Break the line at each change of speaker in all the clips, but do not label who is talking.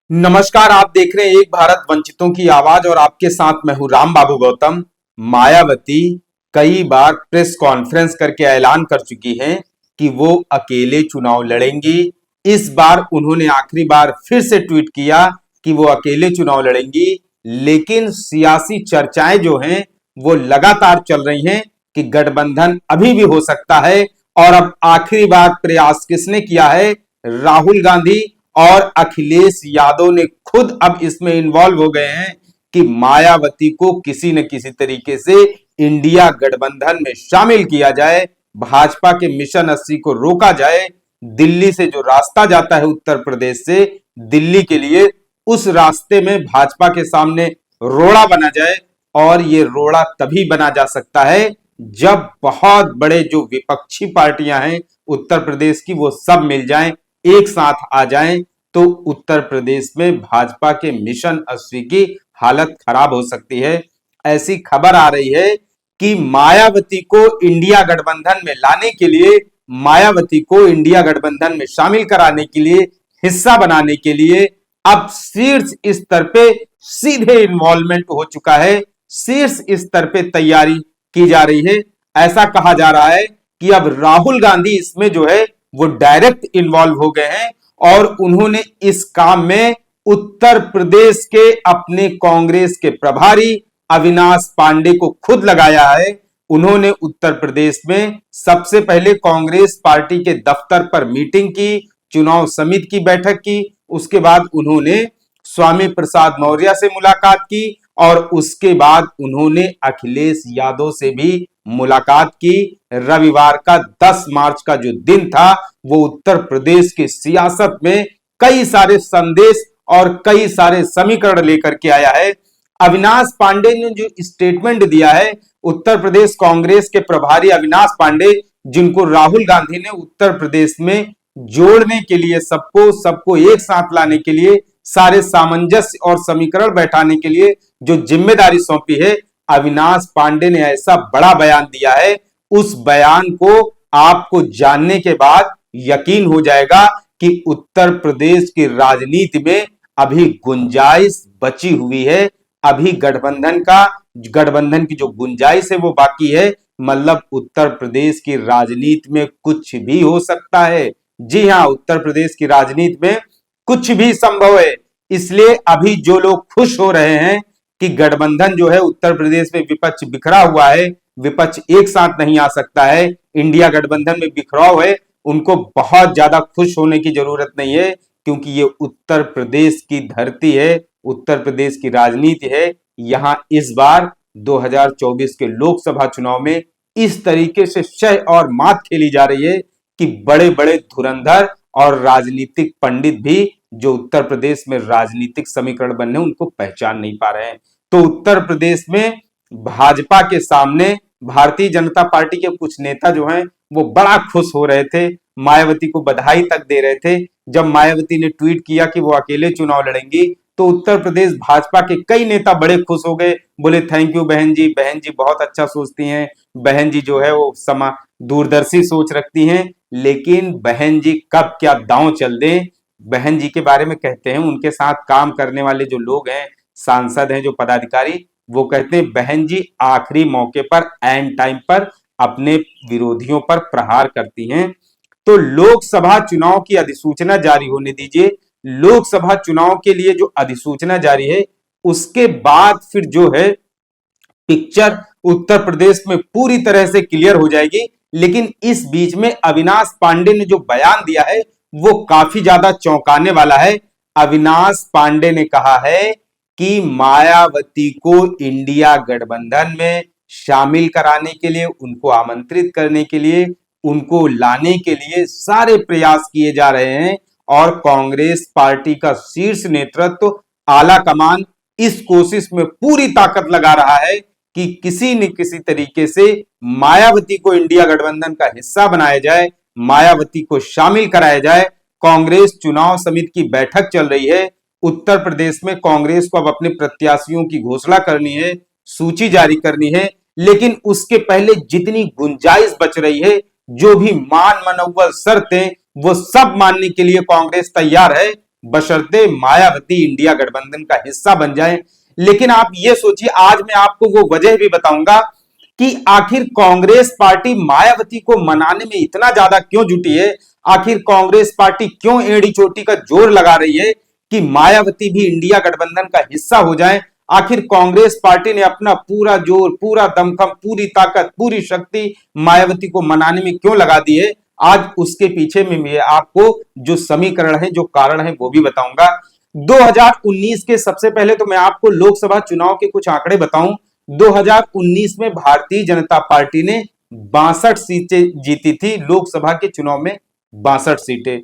नमस्कार, आप देख रहे हैं एक भारत वंचितों की आवाज और आपके साथ मैं हूं राम बाबू गौतम। मायावती कई बार प्रेस कॉन्फ्रेंस करके ऐलान कर चुकी हैं कि वो अकेले चुनाव लड़ेंगी। इस बार उन्होंने आखिरी बार फिर से ट्वीट किया कि वो अकेले चुनाव लड़ेंगी, लेकिन सियासी चर्चाएं जो हैं वो लगातार चल रही हैं कि गठबंधन अभी भी हो सकता है। और अब आखिरी बार प्रयास किसने किया है? राहुल गांधी और अखिलेश यादव ने खुद अब इसमें इन्वॉल्व हो गए हैं कि मायावती को किसी न किसी तरीके से इंडिया गठबंधन में शामिल किया जाए, भाजपा के मिशन 80 को रोका जाए। दिल्ली से जो रास्ता जाता है उत्तर प्रदेश से दिल्ली के लिए, उस रास्ते में भाजपा के सामने रोड़ा बना जाए। और ये रोड़ा तभी बना जा सकता है जब बहुत बड़े जो विपक्षी पार्टियां हैं उत्तर प्रदेश की, वो सब मिल जाएं, एक साथ आ जाएं, तो उत्तर प्रदेश में भाजपा के मिशन 80 की हालत खराब हो सकती है। ऐसी खबर आ रही है कि मायावती को इंडिया गठबंधन में लाने के लिए, मायावती को इंडिया गठबंधन में शामिल कराने के लिए, हिस्सा बनाने के लिए अब शीर्ष स्तर पे सीधे इन्वॉल्वमेंट हो चुका है। शीर्ष स्तर पे तैयारी की जा रही है। ऐसा कहा जा रहा है कि अब राहुल गांधी इसमें जो है वो डायरेक्ट इन्वॉल्व हो गए हैं और उन्होंने इस काम में उत्तर प्रदेश के अपने कांग्रेस के प्रभारी अविनाश पांडे को खुद लगाया है। उन्होंने उत्तर प्रदेश में सबसे पहले कांग्रेस पार्टी के दफ्तर पर मीटिंग की, चुनाव समिति की बैठक की, उसके बाद उन्होंने स्वामी प्रसाद मौर्य से मुलाकात की और उसके बाद उन्होंने अखिलेश यादव से भी मुलाकात की। रविवार का 10 मार्च का जो दिन था वो उत्तर प्रदेश की सियासत में कई सारे संदेश और कई सारे समीकरण लेकर के आया है। अविनाश पांडे ने जो स्टेटमेंट दिया है, उत्तर प्रदेश कांग्रेस के प्रभारी अविनाश पांडे, जिनको राहुल गांधी ने उत्तर प्रदेश में जोड़ने के लिए, सबको सबको एक साथ लाने के लिए, सारे सामंजस्य और समीकरण बैठाने के लिए जो जिम्मेदारी सौंपी है, अविनाश पांडे ने ऐसा बड़ा बयान दिया है। उस बयान को आपको जानने के बाद यकीन हो जाएगा कि उत्तर प्रदेश की राजनीति में अभी गुंजाइश बची हुई है। अभी गठबंधन की जो गुंजाइश है वो बाकी है। मतलब उत्तर प्रदेश की राजनीति में कुछ भी हो सकता है। जी हां, उत्तर प्रदेश की राजनीति में कुछ भी संभव है। इसलिए अभी जो लोग खुश हो रहे हैं कि गठबंधन जो है, उत्तर प्रदेश में विपक्ष बिखरा हुआ है, विपक्ष एक साथ नहीं आ सकता है, इंडिया गठबंधन में बिखराव है, उनको बहुत ज्यादा खुश होने की जरूरत नहीं है, क्योंकि ये उत्तर प्रदेश की धरती है, उत्तर प्रदेश की राजनीति है। यहां इस बार 2024 के लोकसभा चुनाव में इस तरीके से शह और मात खेली जा रही है कि बड़े बड़े धुरंधर और राजनीतिक पंडित भी जो उत्तर प्रदेश में राजनीतिक समीकरण बनने उनको पहचान नहीं पा रहे हैं। तो उत्तर प्रदेश में भाजपा के सामने भारतीय जनता पार्टी के कुछ नेता जो हैं वो बड़ा खुश हो रहे थे, मायावती को बधाई तक दे रहे थे। जब मायावती ने ट्वीट किया कि वो अकेले चुनाव लड़ेंगी, तो उत्तर प्रदेश भाजपा के कई नेता बड़े खुश हो गए, बोले थैंक यू बहन जी बहुत अच्छा सोचती हैं, बहन जी जो है वो दूरदर्शी सोच रखती हैं। लेकिन बहन जी कब क्या दांव चल दें, बहन जी के बारे में कहते हैं उनके साथ काम करने वाले जो लोग हैं, सांसद हैं, जो पदाधिकारी, वो कहते हैं बहन जी आखिरी मौके पर, एंड टाइम पर अपने विरोधियों पर प्रहार करती हैं। तो लोकसभा चुनाव की अधिसूचना जारी होने दीजिए। लोकसभा चुनाव के लिए जो अधिसूचना जारी है, उसके बाद फिर जो है पिक्चर उत्तर प्रदेश में पूरी तरह से क्लियर हो जाएगी। लेकिन इस बीच में अविनाश पांडे ने जो बयान दिया है वो काफी ज्यादा चौंकाने वाला है। अविनाश पांडे ने कहा है कि मायावती को इंडिया गठबंधन में शामिल कराने के लिए, उनको आमंत्रित करने के लिए, उनको लाने के लिए सारे प्रयास किए जा रहे हैं। और कांग्रेस पार्टी का शीर्ष नेतृत्व, आला कमान इस कोशिश में पूरी ताकत लगा रहा है कि किसी न किसी तरीके से मायावती को इंडिया गठबंधन का हिस्सा बनाया जाए, मायावती को शामिल कराया जाए। कांग्रेस चुनाव समिति की बैठक चल रही है। उत्तर प्रदेश में कांग्रेस को अब अपने प्रत्याशियों की घोषणा करनी है, सूची जारी करनी है। लेकिन उसके पहले जितनी गुंजाइश बच रही है, जो भी मान मनौवल शर्तें, वो सब मानने के लिए कांग्रेस तैयार है। बशर्ते मायावती इंडिया गठबंधन का हिस्सा बन जाए। लेकिन आप ये सोचिए, आज मैं आपको वो वजह भी बताऊंगा कि आखिर कांग्रेस पार्टी मायावती को मनाने में इतना ज्यादा क्यों जुटी है। आखिर कांग्रेस पार्टी क्यों एड़ी चोटी का जोर लगा रही है कि मायावती भी इंडिया गठबंधन का हिस्सा हो जाए। आखिर कांग्रेस पार्टी ने अपना पूरा जोर, पूरा दमखम, पूरी ताकत, पूरी शक्ति मायावती को मनाने में क्यों लगा दी है। आज उसके पीछे में मैं आपको जो समीकरण है, जो कारण है, वो भी बताऊंगा। 2019 के सबसे पहले तो मैं आपको लोकसभा चुनाव के कुछ आंकड़े बताऊं। 2019 में भारतीय जनता पार्टी ने 62 सीटें जीती थी लोकसभा के चुनाव में, 62 सीटें।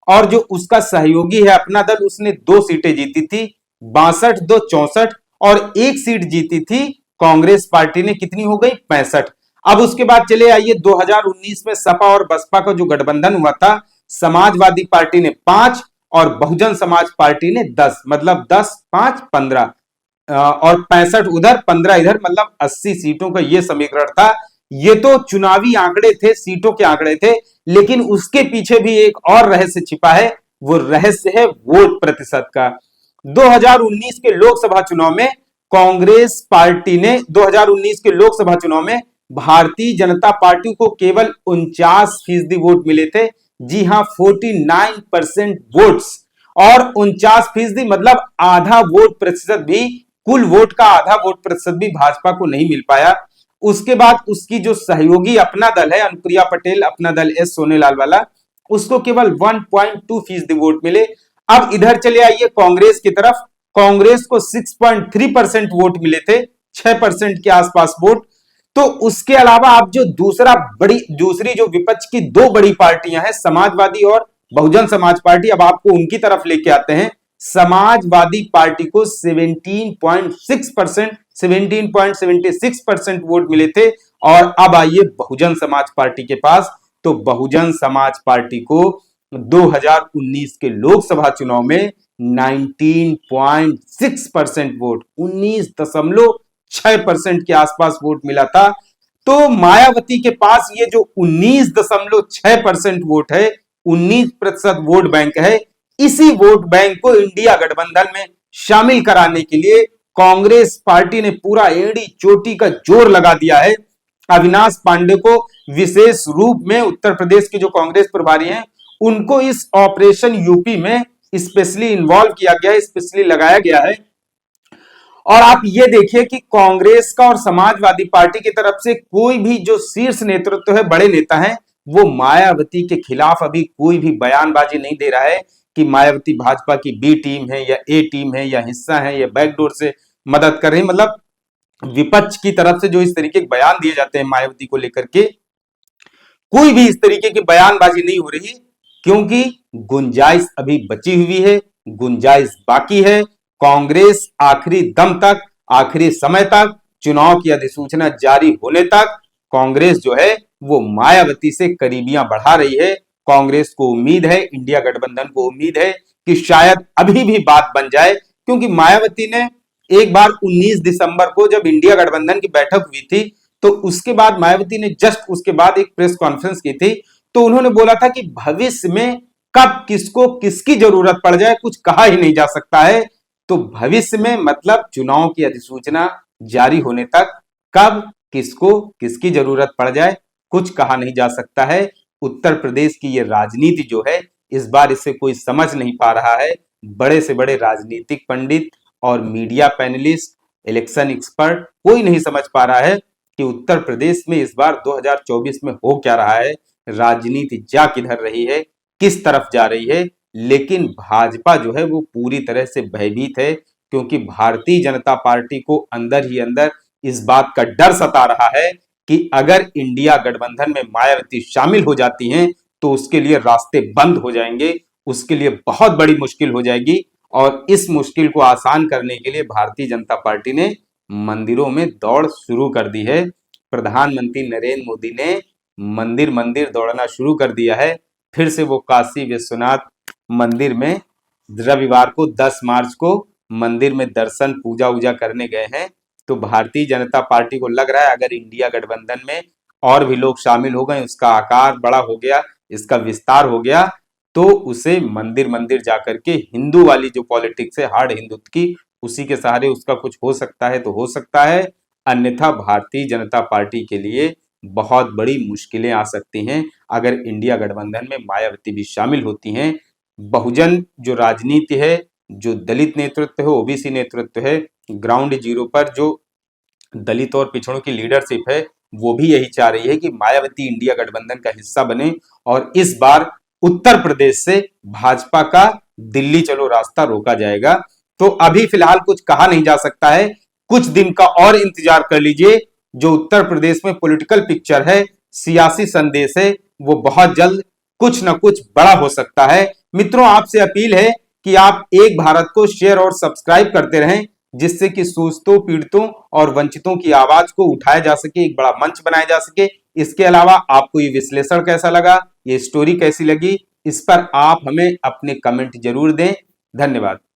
और जो उसका सहयोगी है अपना दल, उसने 2 सीटें जीती थी, 62 2 64। और एक सीट जीती थी कांग्रेस पार्टी ने, कितनी हो गई, 65। अब उसके बाद चले आइए 2019 में सपा और बसपा का जो गठबंधन हुआ था, समाजवादी पार्टी ने 5 और बहुजन समाज पार्टी ने 10, मतलब 10 5 15 और 65 उधर, 15 इधर, मतलब 80 सीटों का यह समीकरण था। ये तो चुनावी आंकड़े थे, सीटों के आंकड़े थे, लेकिन उसके पीछे भी एक और रहस्य छिपा है। वो रहस्य है वोट प्रतिशत का। 2019 के लोकसभा चुनाव में कांग्रेस पार्टी ने 2019 के लोकसभा चुनाव में भारतीय जनता पार्टी को केवल 49% वोट मिले थे। जी हां, 49% वोट्स। और 49% मतलब आधा वोट प्रतिशत भी, कुल वोट का आधा वोट प्रतिशत भी भाजपा को नहीं मिल पाया। उसके बाद उसकी जो सहयोगी अपना दल है, अनुप्रिया पटेल, अपना दल एस सोनेलाल वाला, उसको केवल 1.2% वोट मिले। अब इधर चले आइए कांग्रेस की तरफ। कांग्रेस को 6.3% वोट मिले थे, 6% के आसपास वोट। तो उसके अलावा आप जो दूसरी जो विपक्ष की दो बड़ी पार्टियां हैं, समाजवादी और बहुजन समाज पार्टी, अब आपको उनकी तरफ लेके आते हैं। समाजवादी पार्टी को 17.6%, 17.76% वोट मिले थे। और अब आइए बहुजन समाज पार्टी के पास। तो बहुजन समाज पार्टी को 2019 के लोकसभा चुनाव में 19.6% वोट, 19.6% के आसपास वोट मिला था। तो मायावती के पास ये जो 19.6% वोट है, 19% वोट बैंक है। इसी वोट बैंक को इंडिया गठबंधन में शामिल कराने के लिए कांग्रेस पार्टी ने पूरा एड़ी चोटी का जोर लगा दिया है। अविनाश पांडे को विशेष रूप में, उत्तर प्रदेश के जो कांग्रेस प्रभारी हैं, उनको इस ऑपरेशन यूपी में स्पेशली इन्वॉल्व किया गया है, स्पेशली लगाया गया है। और आप ये देखिए कि कांग्रेस का और समाजवादी पार्टी की तरफ से कोई भी जो शीर्ष नेतृत्व है, बड़े नेता हैं, वो मायावती के खिलाफ अभी कोई भी बयानबाजी नहीं दे रहा है कि मायावती भाजपा की बी टीम है या ए टीम है या हिस्सा है या बैकडोर से मदद कर रही है। मतलब विपक्ष की तरफ से जो इस तरीके के बयान दिए जाते हैं मायावती को लेकर के, कोई भी इस तरीके की बयानबाजी नहीं हो रही, क्योंकि गुंजाइश अभी बची हुई है, गुंजाइश बाकी है। कांग्रेस आखिरी दम तक, आखिरी समय तक, चुनाव की अधिसूचना जारी होने तक कांग्रेस जो है वो मायावती से करीबियां बढ़ा रही है। कांग्रेस को उम्मीद है, इंडिया गठबंधन को उम्मीद है कि शायद अभी भी बात बन जाए, क्योंकि मायावती ने एक बार 19 दिसंबर को जब इंडिया गठबंधन की बैठक हुई थी, तो उसके बाद मायावती ने जस्ट उसके बाद एक प्रेस कॉन्फ्रेंस की थी। तो उन्होंने बोला था कि भविष्य में कब किसको किसकी जरूरत पड़ जाए कुछ कहा ही नहीं जा सकता है। तो भविष्य में मतलब चुनाव की अधिसूचना जारी होने तक कब किसको किसकी जरूरत पड़ जाए कुछ कहा नहीं जा सकता है। उत्तर प्रदेश की ये राजनीति जो है, इस बार इसे कोई समझ नहीं पा रहा है। बड़े से बड़े राजनीतिक पंडित और मीडिया पैनलिस्ट, इलेक्शन एक्सपर्ट, कोई नहीं समझ पा रहा है कि उत्तर प्रदेश में इस बार 2024 में हो क्या रहा है, राजनीति जा किधर रही है, किस तरफ जा रही है। लेकिन भाजपा जो है वो पूरी तरह से भयभीत है, क्योंकि भारतीय जनता पार्टी को अंदर ही अंदर इस बात का डर सता रहा है कि अगर इंडिया गठबंधन में मायावती शामिल हो जाती हैं तो उसके लिए रास्ते बंद हो जाएंगे, उसके लिए बहुत बड़ी मुश्किल हो जाएगी। और इस मुश्किल को आसान करने के लिए भारतीय जनता पार्टी ने मंदिरों में दौड़ शुरू कर दी है। प्रधानमंत्री नरेंद्र मोदी ने मंदिर मंदिर दौड़ना शुरू कर दिया है। फिर से वो काशी विश्वनाथ मंदिर में रविवार को 10 मार्च को मंदिर में दर्शन पूजा वूजा करने गए हैं। तो भारतीय जनता पार्टी को लग रहा है अगर इंडिया गठबंधन में और भी लोग शामिल हो गए, उसका आकार बड़ा हो गया, इसका विस्तार हो गया, तो उसे मंदिर मंदिर जाकर के हिंदू वाली जो पॉलिटिक्स है, हार्ड हिंदुत्व की, उसी के सहारे उसका कुछ हो सकता है तो हो सकता है, अन्यथा भारतीय जनता पार्टी के लिए बहुत बड़ी मुश्किलें आ सकती हैं अगर इंडिया गठबंधन में मायावती भी शामिल होती हैं। बहुजन जो राजनीति है, जो दलित नेतृत्व है, ओबीसी नेतृत्व है, ग्राउंड जीरो पर जो दलित और पिछड़ों की लीडरशिप है, वो भी यही चाह रही है कि मायावती इंडिया गठबंधन का हिस्सा बने और इस बार उत्तर प्रदेश से भाजपा का दिल्ली चलो रास्ता रोका जाएगा। तो अभी फिलहाल कुछ कहा नहीं जा सकता है, कुछ दिन का और इंतजार कर लीजिए। जो उत्तर प्रदेश में पॉलिटिकल पिक्चर है, सियासी संदेश है, वो बहुत जल्द कुछ ना कुछ बड़ा हो सकता है। मित्रों, आपसे अपील है कि आप एक भारत को शेयर और सब्सक्राइब करते रहें, जिससे कि शोषितों, पीड़ितों और वंचितों की आवाज को उठाया जा सके, एक बड़ा मंच बनाया जा सके। इसके अलावा आपको ये विश्लेषण कैसा लगा, ये स्टोरी कैसी लगी, इस पर आप हमें अपने कमेंट जरूर दें। धन्यवाद।